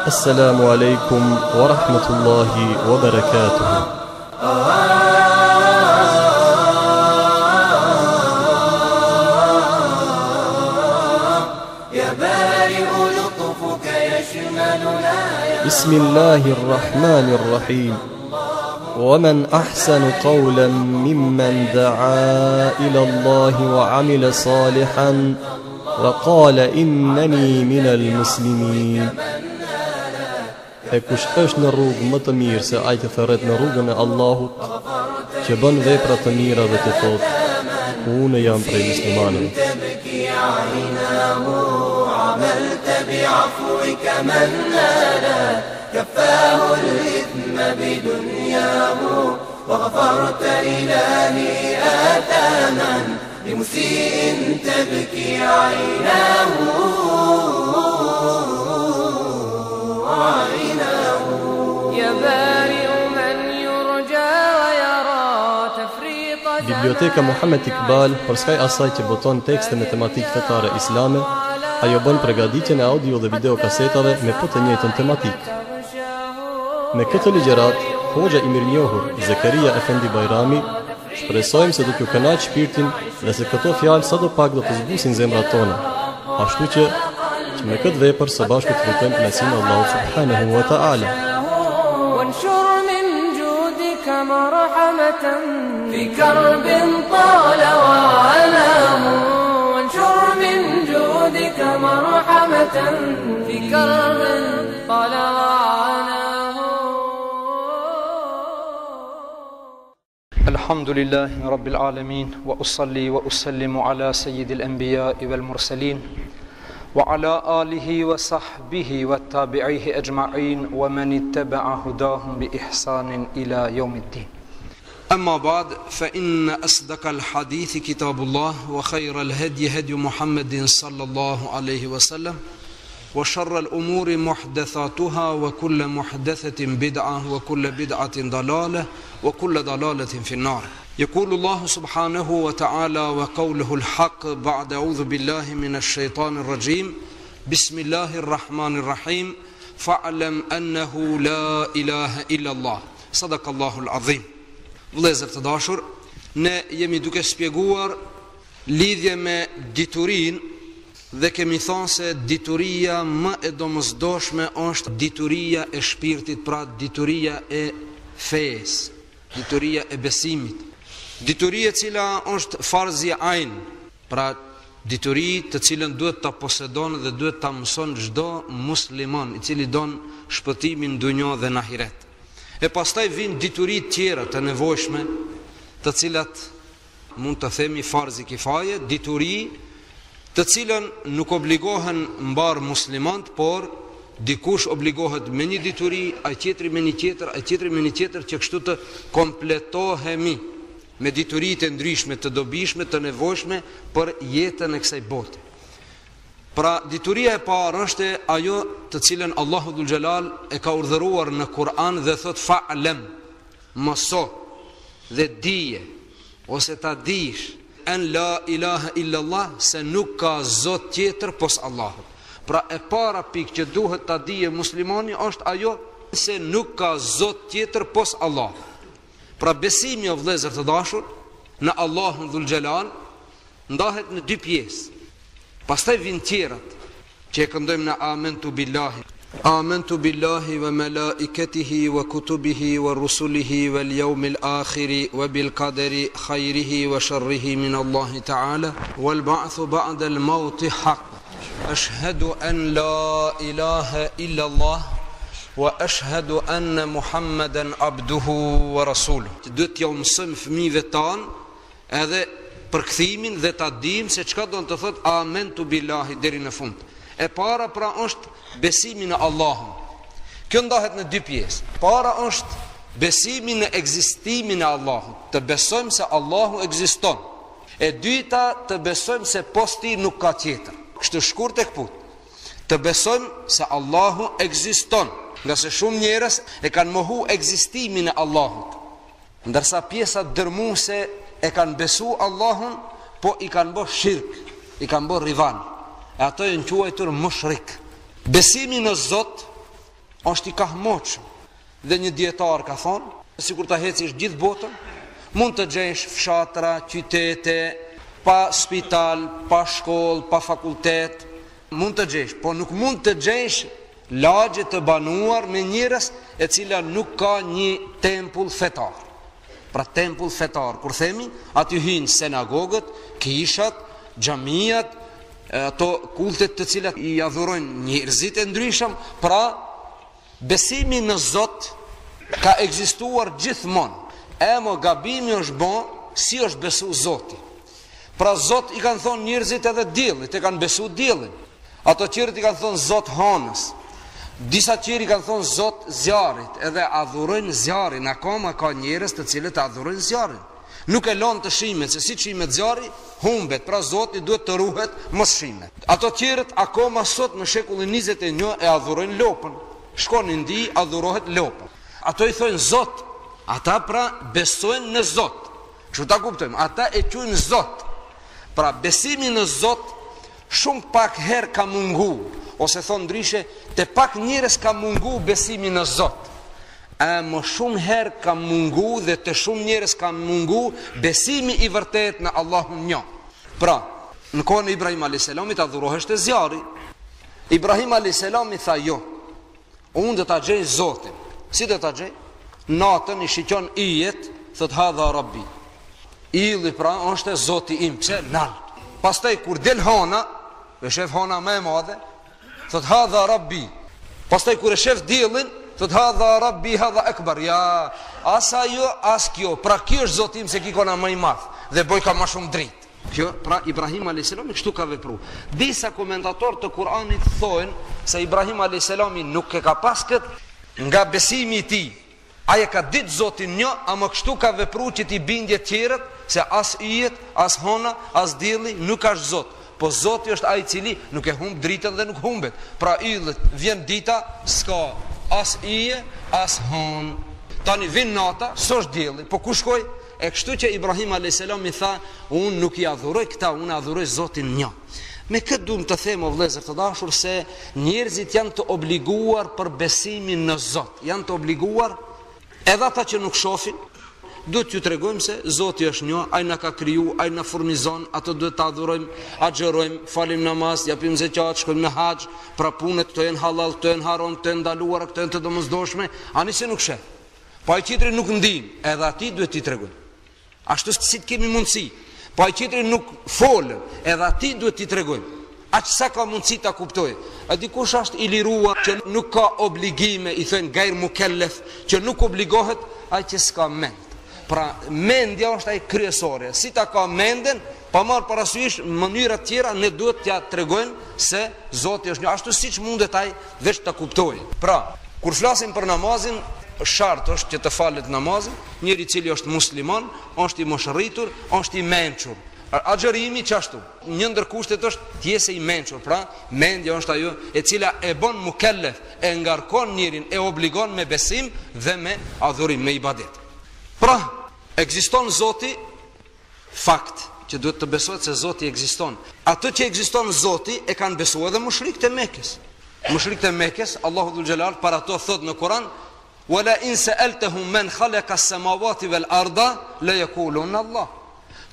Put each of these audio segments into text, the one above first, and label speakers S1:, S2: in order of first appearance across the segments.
S1: Assalamu alaikum wa rahmatullahi wa barakatuh. بسم الله الرحمن الرحيم ومن أحسن قولا ممن دعا إلى الله وعمل صالحا وقال إنني من المسلمين. E kush është në rrugë më të mirë se ai që thërret në rrugën e Allahut, që bën vepra të mira dhe të thotë, unë jam prej muslimanëve. Biblioteka Muhammed Iqbal, për skaj asaj që boton tekste me tematikë fetare islame, ajo bën përgatitjen e audio dhe video kasetave me po të njëjtën tematikë. Me këtë ligjërat, hoxha i mirënjohur Zakaria Efendi Bajrami, shpresojmë se do t'ju kënaq shpirtin dhe se këto fjalë sadopak do të zbusin zemrat tona. Ashtu që me këtë vepër së bashku të lutojmë kënaqësinë e Allahut subhanahu wa ta'ala.
S2: مرحمة في كرب طال وعناه وانشر من جودك مرحمة في كرب طال وعناه.
S3: الحمد لله رب العالمين وأصلي وأسلم على سيد الأنبياء والمرسلين وعلى آله وصحبه والتابعيه أجمعين ومن اتبع هداهم بإحسان إلى يوم الدين. أما بعد فإن أصدق الحديث كتاب الله وخير الهدي هدي محمد صلى الله عليه وسلم وشر الأمور محدثاتها وكل محدثة بدعة وكل بدعة ضلالة وكل ضلالة في النار. يقول الله سبحانه وتعالى وقوله الحق بعد أعوذ بالله من الشيطان الرجيم بسم الله الرحمن الرحيم فاعلم أنه لا إله إلا الله صدق الله العظيم. Vëllezër të dashur, ne jemi duke shpjeguar lidhje me diturin dhe kemi thonë se dituria më e domosdoshme është dituria e shpirtit, pra dituria e fesë, dituria e besimit. Dituria e cila është farzi ain, pra dituri të cilën duhet ta posedon dhe duhet ta mëson çdo musliman i cili don shpëtimin dunjë dhe në ahiret. E pastaj vijnë dituri tjera të nevojshme, të cilat mund të themi farzi kifaje, dituri të cilën nuk obligohen mbar muslimant, por dikush obligohet me një dituri, ai tjetri me një tjetër, ai tjetri me një tjetër, që kështu të kompletohemi me dituritë e ndryshme, të dobishme, të nevojshme për jetën e kësaj bote. Pra dituria e parë është ajo të cilën Allahu dhul Xhelal e ka urdhëruar në Kur'an dhe thot fa'lam, mëso dhe dije ose ta dish en la ilaha illa Allah, se nuk ka zot tjetër pos Allahut. Pra e para pikë që duhet ta dije muslimani është ajo se nuk ka zot tjetër pos Allahut. Pra besimi o vëllezër të dashur në Allahun dhul Xhelal ndahet në dy pjesë. Pastaj vin tjerat që e këndojmë në amentu billahi. Amentu billahi wa malaikatihi wa kutubihi wa rusulihi wa l-jawmil akhiri wa bil qadari khayrihi wa sharrihi min Allahi ta'ala wal ba'thu ba'da al-mauti haq. Ashhadu an la ilaha illa Allah wa ashhadu anna Muhammadan abduhu wa rasuluhu. Duhet t'ja mësojmë fëmijëve tan edhe përkthimin dhe ta dim se çka do të thot amentu billahi deri në fund. E para pra është besimi në Allahun. Kjo ndahet në dy pjesë. Para është besimi në ekzistimin e Allahut, të besojmë se Allahu ekziston. E dyta, të besojmë se post tij nuk ka tjetër. Kështu shkurt e kput. Të besojmë se Allahu ekziston, nga se shumë njerëz e kanë mohu ekzistimin e Allahut. Ndërsa pjesa dërmuese e kanë besu Allahun, po i kanë bë shirk, i kanë bë rivan. E ato janë quajtur mushrik. Besimi në Zot
S4: është i kahmoqëm. Dhe një dietar ka thonë, sikur ta hecish gjithë botën, mund të gjesh fshatra, qytete, pa spital, pa shkollë, pa fakultet, mund të gjesh, po nuk mund të gjesh lagje të banuar me njerëz e cila nuk ka një tempull fetar. Pra tempull fetar, kur themi, aty hyjnë sinagogët, kishat, xhamiat, ato kultet të cilat i adhurojnë njerëzit e ndryshëm. Pra besimi në Zot ka ekzistuar gjithmonë. Mo gabimi është bon, si është besu Zoti. Pra Zot i kanë thonë njerëzit edhe diellit, e kanë besu diellin. Ato tjerët i kanë thonë Zot hanës. Disa tjerë i kanë thonë Zot zjarit, edhe adhurojnë zjarin. Akoma ka njerëz të cilët adhurojnë zjarin. Nuk e lën të shimet, se si shimet zjari, humbet. Pra Zoti duhet të ruhet mos shimet. Ato tjerët akoma sot në shekullin 21 e adhurojnë lopën. Shkon në Indi, adhurohet lopën. Ato i thonë Zot. Ata pra besojnë në Zot. Që ta kuptojmë, ata e quajnë Zot. Pra besimi në Zot shumë pak herë ka mungu, ose thonë ndryshe, te pak njerëz ka mungu besimi në Zot. Më shumë herë ka mungu dhe te shumë njerëz ka mungu besimi i vërtet në Allahun një. Pra, në kohën e Ibrahim a.s. adhuroheshte zjari. Ibrahim a.s. tha jo, unë dhe ta gjej Zotin. Si dhe ta gjej? Natën i shikon ijet, thot hadha Rabbi. Illi pra është Zoti im, pse nalt. Pastaj kur del hana, e shef hana më e madhe, thot hadha Rabbi. Pastaj kur e shef diellin, thot hadha Rabbi hadha akbar. Ja, asa jo as kjo. Pra ky është Zoti im se ki kona më i madh dhe boj ka më shumë dritë. Kjo, pra Ibrahim a.s. kështu ka vepru. Disa komentatorë të Kur'anit thonë se Ibrahim a.s. nuk e ka pas këtë nga besimi i tij. Aja ka ditë Zotin një, ama kështu ka vepru që ti bindje tjerët, se as ijet, as hona, as dielli nuk është Zot. Po Zoti është ai i cili nuk e humb dritën dhe nuk humbet. Pra yllet, vjen dita, s'ka as ije, as hon. Tani vin nata, s'është dielli, po ku shkoj? E kështu që Ibrahim a.s. i tha, unë nuk i adhuroj këta, unë adhuroj Zotin një. Me këtë duhem të them, o vëllezër të dashur, se njerëzit janë të obliguar për besimin në Zot. Janë të obliguar, edhe ata që nuk shohin, duhet t'ju tregojmë se Zoti është një, ai na ka kriju, ai na furnizon, ato duhet ta adhurojmë, agjërojmë, falim namaz, japim zeqat, shkojmë në haxh, pra punët këto janë halal, këto janë haram, këto janë ndaluara, këto janë të domosdoshme, ani se nuk sheh. Po ai tjetri nuk ndin, edhe atij duhet t'i tregojmë. Ashtu si të kemi mundësi. Po ai tjetri nuk folën, edhe atij duhet t'i tregojmë. Aq sa ka mundësi ta kuptojë. A dikush është i liruar që nuk ka obligime, i thënë gair mukellef, që nuk obligohet, ai që s'ka mend. Pra mendja është ai kryesore. Si ta ka menden, pa marrë parasysh mënyra të tjera, ne duhet t'ja tregojmë se Zoti është një, ashtu siç mundet ai veç ta kuptojë. Pra, kur flasim për namazin, shart është që të falet namazin, njëri i cili është musliman, është i moshërritur, është i mençur. Agjërimi qashtu, një ndër kushtet është t'jese i mençur. Pra, mendja është ajo e cila e bën mukellef, e ngarkon njërin, e obligon me besim dhe me adhurim, me ibadet. Pra, ekziston Zoti, fakt që duhet të besohet se Zoti ekziston. Ato që ekziston Zoti e kanë besuar edhe mushrikët e Mekës. Mushrikët e Mekës, Allahu dhul Xhelal para to thot në Kur'an: "Wala in sa'altahum man khalaqa as-samawati wal arda la yaquluna Allah."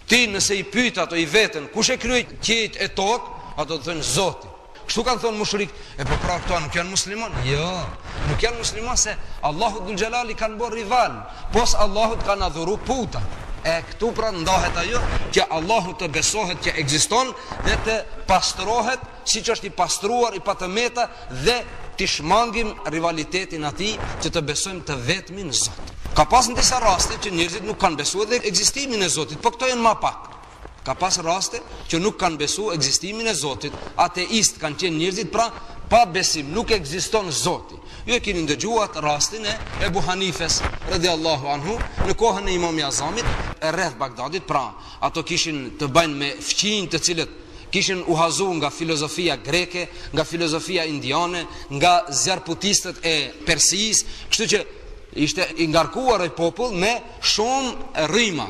S4: Ti nëse i pyet ato i veten, kush e krijoi qiejt e tokë, ato do thonë Zoti. Kështu kanë thonë mushrikët, e po pra këto nuk janë muslimanë? Jo, nuk janë muslimanë se Allahu dhul Xhelal i kanë bërë rival, pos Allahut kanë adhuru puta. E këtu pra ndahet ajo që Allahu të besohet që ekziston dhe të pastrohet siç është i pastruar i patëmeta dhe të shmangim rivalitetin atij që të besojmë të vetmin Zot. Ka pas në disa raste që njerëzit nuk kanë besuar dhe ekzistimin e Zotit, po këto janë më pak. Ka pas raste që nuk kanë besuar ekzistimin e Zotit, ateist kanë qenë njerëzit, pra pa besim, nuk ekziston Zoti. Ju e keni ndëgjuar rastin e Ebu Hanifes radhiyallahu anhu në kohën e Imam Azamit e rreth Bagdadit. Pra, ato kishin të bëjnë me fqinj të cilët kishin u hazu nga filozofia greke, nga filozofia indiane, nga zjarputistët e Persisë, kështu që ishte i ngarkuar ai popull me shumë rryma.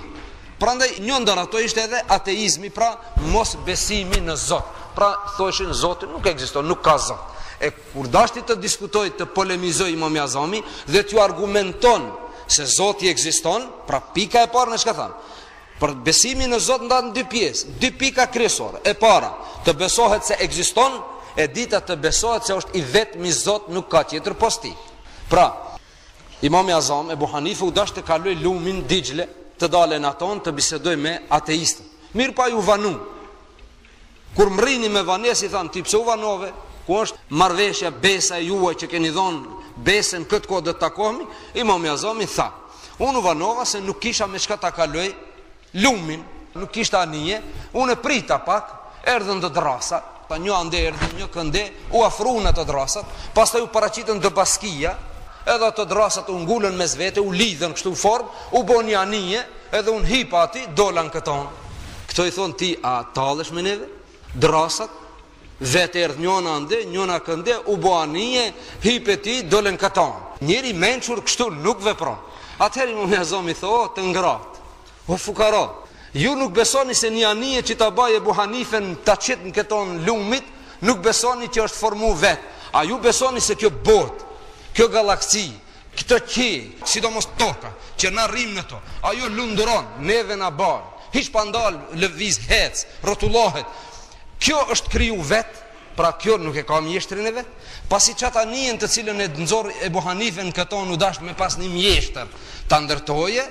S4: Prandaj një ndër ato ishte edhe ateizmi, pra mos besimi në Zot. Pra thoshin Zoti nuk ekziston, nuk ka Zot. E kur dashti të diskutoj, të polemizoj Imam Azami dhe t'ju argumenton se Zoti ekziston, pra pika e parë në çka thanë. Për besimin në Zot ndahet në dy pjesë, dy pika kryesore. E para, të besohet se ekziston, e dita të besohet se është i vetmi Zot, nuk ka tjetër pos ti. Pra, Imam Azam Ebu Hanife u dashte të kaloj lumin Digjle, të dalen aton të bisedoj me ateistët. Mirë pa ju vanu. Kur mrini me vanes i thanë, ti pse u vanove? Ku është marrveshja, besa e juaj që keni dhonë besën këtë kohë dhe të takohemi? Imam Azami tha, unë u vanova se nuk kisha me shka ta kaloj lumin, nuk kishta anije, unë e prita pak, erdhën të drasat, pa një ande erdhën, një kënde, u afruna të drasat, pas të ju paraqitën të baskia, edhe të drasat u ngullën mes vete, u lidhën kështu form, u bo një anije, edhe unë hipa ati, dolan këton. Këto i thonë ti, a talesh me neve? Drasat, vetë erdhë njona ande, njona kënde, u bo anije, hipe ti, dolen këton. Njeri menqur kështu nuk vepron. Atëheri më Azami tho, të ngrat, o fukara, ju nuk besoni se një anije që ta baje Ebu Hanifen ta qitë në këton lumit, nuk besoni që është formu vetë, a ju besoni se kjo botë, kjo galaksi, këtë qi, sidomos toka, që na rrim në to, ajo lunduron, neve na barë, hiç pa ndalë, lëviz, hec, rotullohet. Kjo është kriju vetë, pra kjo nuk e ka mjeshtrin e vetë, pasi qata njën të cilën e nëzorë Ebu Hanife në këto në dasht me pas një mjeshtër të ndërtoje,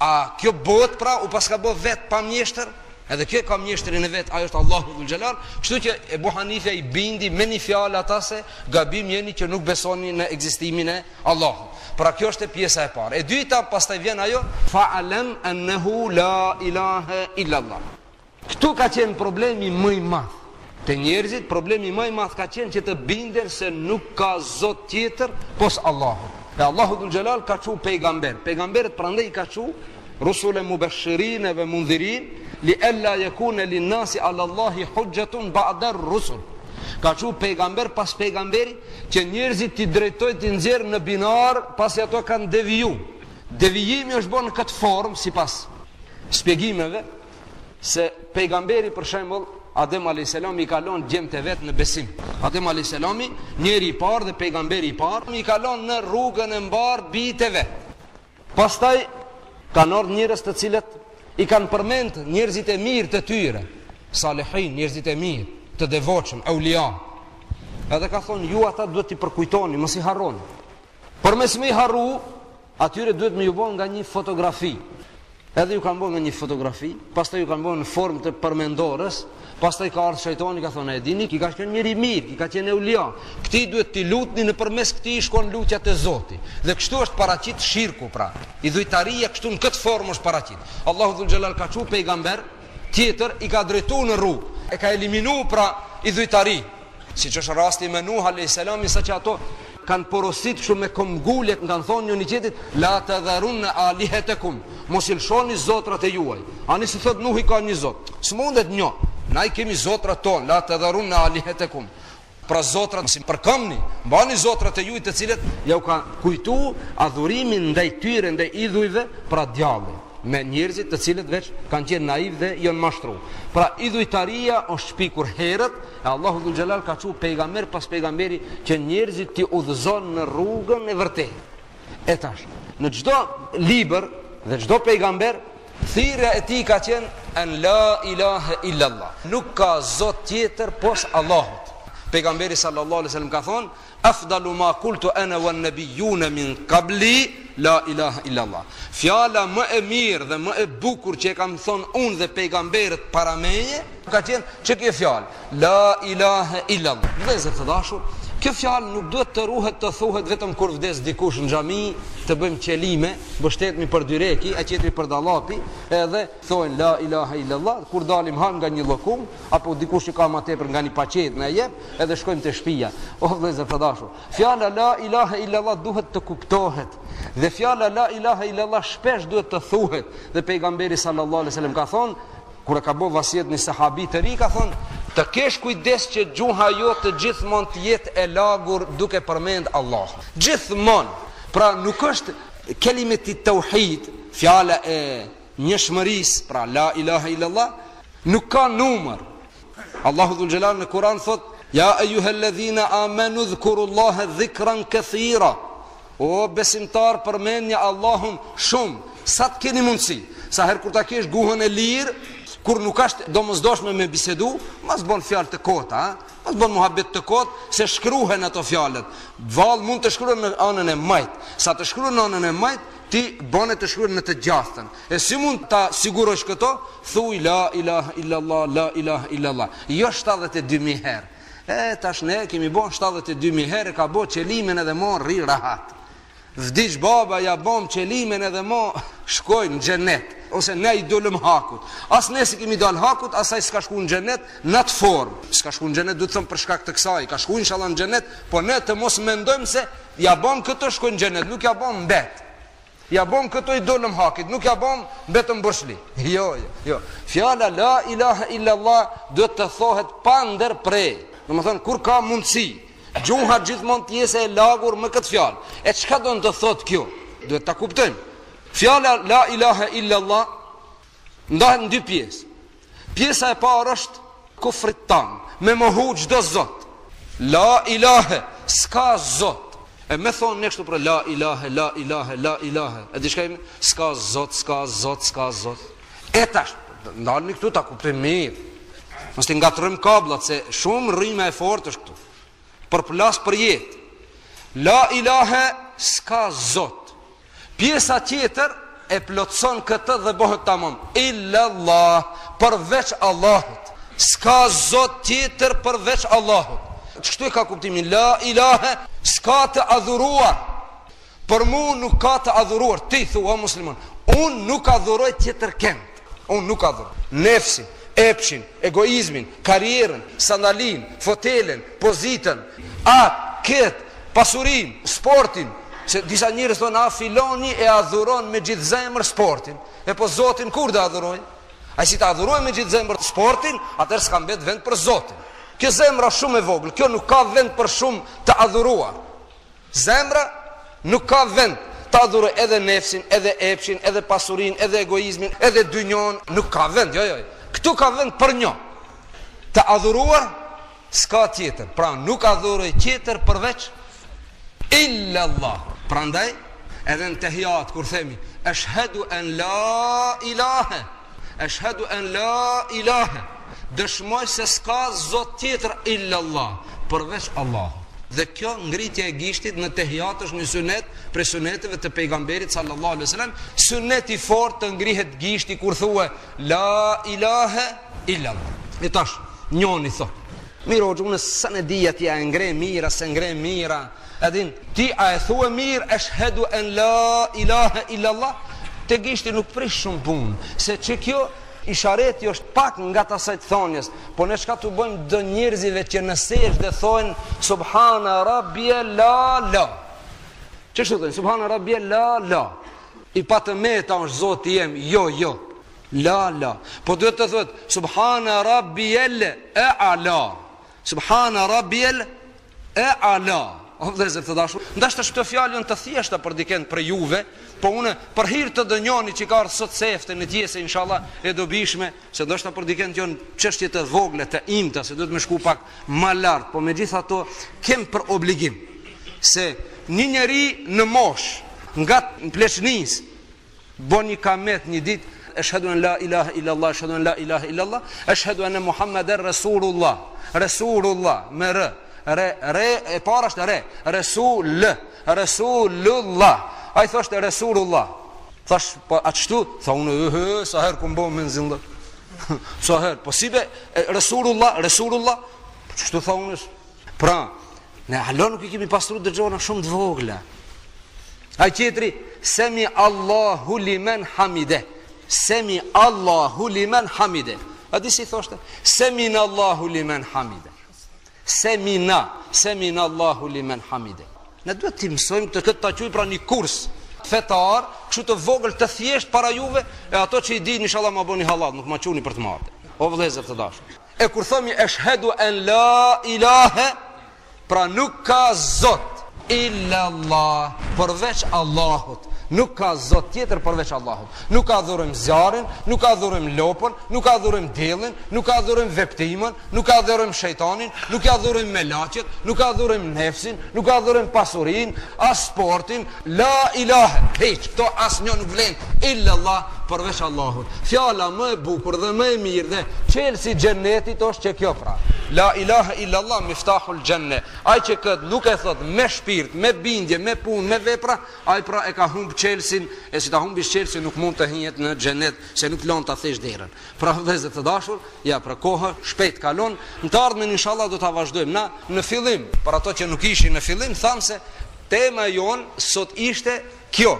S4: a kjo bot pra u pas ka bo vetë pa mjeshtër, edhe kjo ka mjeshtrin e vetë, ajo është Allahu dhul Gjelal, kështu që Ebu Hanife i bindi me një fjallë ata se gabim jeni që nuk besoni në ekzistimin e Allahu. Pra kjo është e pjesa e parë. E dyta, pas të vjen ajo, fa'alem ennehu la ilahe illallah. Këtu ka qenë problemi më i madh. Te njerëzit problemi më i madh ka qenë që të binden se nuk ka Zot tjetër pos Allahu. E Allahu dhul Gjelal ka qu pejgamber. Pejgamberet prandaj ka qu rusule mubashirin ve mundhirin li alla yakuna lin nasi ala Allahi hujjatun ba'da rusul. Ka qu pejgamber pas pejgamberi që njerëzit t'i drejtojnë t'i nxjerrë në binar pasi ato kanë deviju. Devijimi është bërë në këtë formë sipas shpjegimeve se pejgamberi për shembull Adem a.s. i kalon gjemët e vetë në besim. Adem a.s. njeri i parë dhe pejgamberi i parë i kalon në rrugën e mbarë bijtë e vetë. Pastaj kanë ardhur njerëz të cilët i kanë përmend njerëzit e mirë të tyre, salihin, njerëzit e mirë, të devotshëm, aulia. Edhe ka thonë, ju ata duhet t'i përkujtoni, mos i harroni. Përmes me i harru, atyre duhet me ju bën nga një fotografi. Edhe ju kanë bën nga një fotografi, pastaj ju kanë bën në formë të përmendorës, pastaj ka ardhur shejtani ka thonë, e dini, ki ka qenë njëri mirë, ki ka qenë aulia. Këti duhet t'i lutni, nëpërmes këtij shkon lutja te Zoti. Dhe kështu është paraqit shirku pra. Idhujtaria kështu në këtë formë është paraqit. Allahu dhul Gjelal ka çu pejgamber tjetër i ka drejtuar në rrugë, e ka eliminuar pra idhujtari. Siç është rasti me Nuh a.s. sa që ato kanë porosit shumë me këmbgulje, kanë thonë një tjetrit, la tadharunna alihetekum, mos i lshoni zotrat e juaj. Ani se thot Nuhi ka një zot, s'mundet një, na i kemi zotrat ton, la tadharunna alihetekum. Pra zotrat si përkëmni, mbani zotrat e juaj të cilët ja u ka kujtu adhurimin ndaj tyre, ndaj idhujve, pra djalli, me njerëzit të cilët veç kanë qenë naiv dhe janë mashtru. Pra idhujtaria është shpikur herët, e Allahu dhul Gjelal ka qu pejgamber pas pejgamberi që njerëzit t'i udhëzon në rrugën e vërtetë. E tash, në çdo libër dhe çdo pejgamber, thirrja e tij ka qenë an la ilaha illallah. Nuk ka zot tjetër pos Allahut. Pejgamberi sallallahu alaihi wasallam ka thonë, afdalu ma qultu ana wan nabiyuna min qabli la ilaha illallah. Fjala më e mirë dhe më e bukur që e kam thonë unë dhe pejgamberët para meje ka qenë që kjo fjalë la ilaha illallah. Vëllezër të dashur, kjo fjalë nuk duhet të ruhet të thuhet vetëm kur vdes dikush në xhami, të bëjmë qelime, mbështetemi për dyreki, e qetri për dallapi, edhe thonë la ilaha illallah, kur dalim han nga një llokum apo dikush që ka më tepër nga një paqet na jep, edhe shkojmë te shtëpia. O vëllezër të dashur, fjala la ilaha illallah duhet të kuptohet. Dhe fjala la ilaha illallah shpesh duhet të thuhet. Dhe pejgamberi sallallahu alaihi wasallam ka thonë, kur e ka bë vasiet një sahabi të ri, ka thonë, të kesh kujdes që gjuha jote gjithmonë të jetë e lagur duke përmend Allah. Gjithmonë. Pra nuk është kelimeti tauhid, fjala e njëshmërisë, pra la ilaha illallah, nuk ka numër. Allahu dhul Gjelal në Kur'an thot, Ja ejuhalladhina amanu dhkurullaha dhikran kathira. O besimtar, përmendni Allahun shumë, sa të keni mundësi. Sa herë kur ta kesh guhën e lirë, kur nuk është domosdoshme me bisedu, mos bën fjalë të kota, mos bën muhabet të kot, se shkruhen ato fjalët. Vallë mund të shkruhen në anën e majt. Sa të shkruhen në anën e majt, ti bën të shkruhen në të gjastën. E si mund ta sigurosh këto? Thuaj la ilaha illallah, la ilaha illallah. Jo 72.000 herë. Tash ne kemi bën 72.000 herë, ka bë qelimin edhe mo rri rahat. Vdiq baba, ja bom qelimin edhe mo shkojnë në xhenet. Ose ne i dolëm hakut. As ne si kemi dal hakut, asaj s'ka shku në xhenet në atë formë. S'ka shku në xhenet, duhet të them për shkak të kësaj. Ka shku inshallah në xhenet, po ne të mos mendojmë se ja bom këto shkojnë në xhenet, nuk ja bom mbet. Ja bom këto i dolëm hakit, nuk ja bom mbetëm boshli. Jo. Fjala la ilaha illallah duhet të thohet pa ndërprej. Domethënë kur ka mundësi, gjuha gjithmonë të jesë e lagur me këtë fjalë. E çka do të thotë kjo? Duhet ta kuptojmë. Fjala la ilaha illallah ndahet në dy pjesë. Pjesa e parë është kufrit tan, me mohu çdo zot. La ilahe, s'ka zot. E me thonë ne kështu për la ilahe, la ilahe, la ilahe. E di çka s'ka zot, s'ka zot, s'ka zot. E tash, ndalni këtu ta kuptojmë mirë. Mos të ngatrojmë kablat, se shumë rrime e fortë është këtu. Për plas për jetë. La ilahe, s'ka zot. Pjesa tjetër e plotson këtë dhe bëhet tamam. Illallah, përveç Allahut. S'ka zot tjetër përveç Allahut. Çështu e ka kuptimin. La ilahe, s'ka të adhuruar. Për mu nuk ka të adhuruar. Ti thua musliman, unë nuk adhuroj tjetër kënd. Unë nuk adhuroj. Nefsin, epshin, egoizmin, karierën, sandalin, fotelen, pozitën, këtë, pasurin, sportin. Se disa njerëz thonë, filoni e adhuron me gjithë zemër sportin. E po Zotin kur do adhuroj? Ai si ta adhuroj me gjithë zemër sportin, atëherë s'ka mbet vend për Zotin. Kjo zemra shumë e vogël, kjo nuk ka vend për shumë të adhuruar. Zemra nuk ka vend të adhuroj edhe nefsin, edhe epshin, edhe pasurin, edhe egoizmin, edhe dynjon, nuk ka vend, jo. Këtu ka vend për një. Të adhuruar s'ka tjetër. Pra nuk adhuroj tjetër përveç illallah. Prandaj edhe në tehijat kur themi ashhadu an la ilahe, ashhadu an la ilahe, dëshmoj se s'ka zot tjetër illallah përveç Allah. Dhe kjo ngritja e gishtit në tehijat është një sunet prej suneteve të pejgamberit sallallahu alaihi wasallam. Suneti fort të ngrihet gishti kur thua la ilahe illallah. E tash njoni thot, mirë o unë sa ne dia ti a ngre mira, se ngre mira. Edin, ti a e thua mirë ashhadu an la ilahe illallah, te gishti nuk prish shumë punë, se që kjo ishareti është pak nga të asaj thonjes. Po ne shka të bëjmë dë njerëzive që në sejdë dhe thonë subhana rabbie la. Që shtu thënë? Subhana rabbie la. I patë me ta është zoti jem, jo. La. Po duhet të thotë subhana rabbiel e ala. Subhana rabbiel e ala. O vëllezër të dashur, ndashta shto fjalën të thjeshta për dikën për juve, po unë për hir të dënjoni që ka ardhur sot sefte në tjesë inshallah e dobishme, se ndoshta për dikën jon çështje të vogla të imta, se duhet më shku pak më lart, po megjithatë kem për obligim se një njeri në mosh nga pleçnis bën një kamet një ditë ashhadu an la ilaha illallah, ashhadu an la ilaha illallah, ashhadu anna muhammeden rasulullah me re e para është re, Resulullah. Ai thoshte Resulullah. Thash po ashtu, tha unë sa herë kum bëm me zindë. Sa herë, po si be Resulullah. Ç'është tha unë? Pra, ne halon nuk I kemi pastru dëgjona shumë të vogla. Ai tjetri semi Allahu liman hamide. Semi Allahu liman hamide. A di si thoshte? Semin Allahu liman hamide. Semin Allahu liman hamide. Ne duhet të mësojmë këtë ta quaj pra një kurs fetar, kështu të vogël të thjesht para juve, e ato që I dini inshallah ma bëni halal, nuk ma çuni për të marrë. O vëllezër të dashur. E kur themi ashhadu an la ilahe, pra nuk ka zot illa Allah, përveç Allahut. Nuk ka zot tjetër përveç Allahut. Nuk ka adhurojmë zjarin, nuk ka adhurojmë lopën, nuk ka adhurojmë diellin, nuk ka adhurojmë veptimën, nuk ka adhurojmë shejtanin, nuk ka adhurojmë melaçet, nuk ka adhurojmë nefsin, nuk ka adhurojmë pasurinë, as sportin. La ilahe, hiç, këto asnjë nuk vlen illa Allah përveç Allahut. Fjala më e bukur dhe më e mirë dhe çelësi i xhennetit është që kjo pra. La ilaha illa Allah miftahul xhenne. Ai që kët nuk e thot me shpirt, me bindje, me punë, me vepra, ai pra e ka humb çelsin, e si ta humbish çelsin nuk mund të hinjet në xhennet, se nuk lën ta thesh derën. Pra vëllezër të dashur, ja pra koha shpejt kalon. Në të ardhmen inshallah do ta vazhdojmë. Na në fillim, për ato që nuk ishin në fillim, tham se tema jon sot ishte kjo: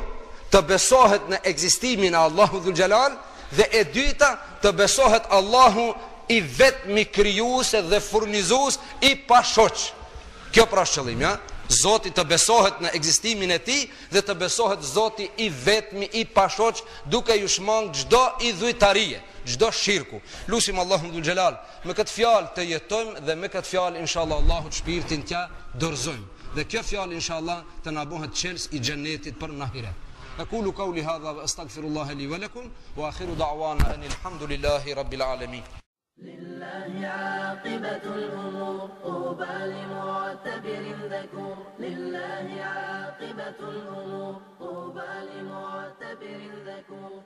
S4: të besohet në ekzistimin e Allahut Dhul Xhelal, dhe e dyta të besohet Allahu i vetmi krijues dhe furnizues i pashoq. Kjo pra është qëllimi, ja? Zoti të besohet në ekzistimin e tij dhe të besohet Zoti i vetmi i pashoq, duke ju shmang çdo idhujtarie, çdo shirku. Lutim Allahun Dhul Xhelal me këtë fjalë të jetojmë dhe me këtë fjalë inshallah Allahut shpirtin t'ja dorëzojmë. Dhe kjo fjalë inshallah të na bëhet çelës i xhennetit për në ahiret. أقول قولي هذا وأستغفر الله لي ولكم وآخر دعوانا أن الحمد لله رب العالمين.
S2: لله عاقبة الأمور طوبى لمعتبر ذكور. لله عاقبة الأمور طوبى لمعتبر ذكور.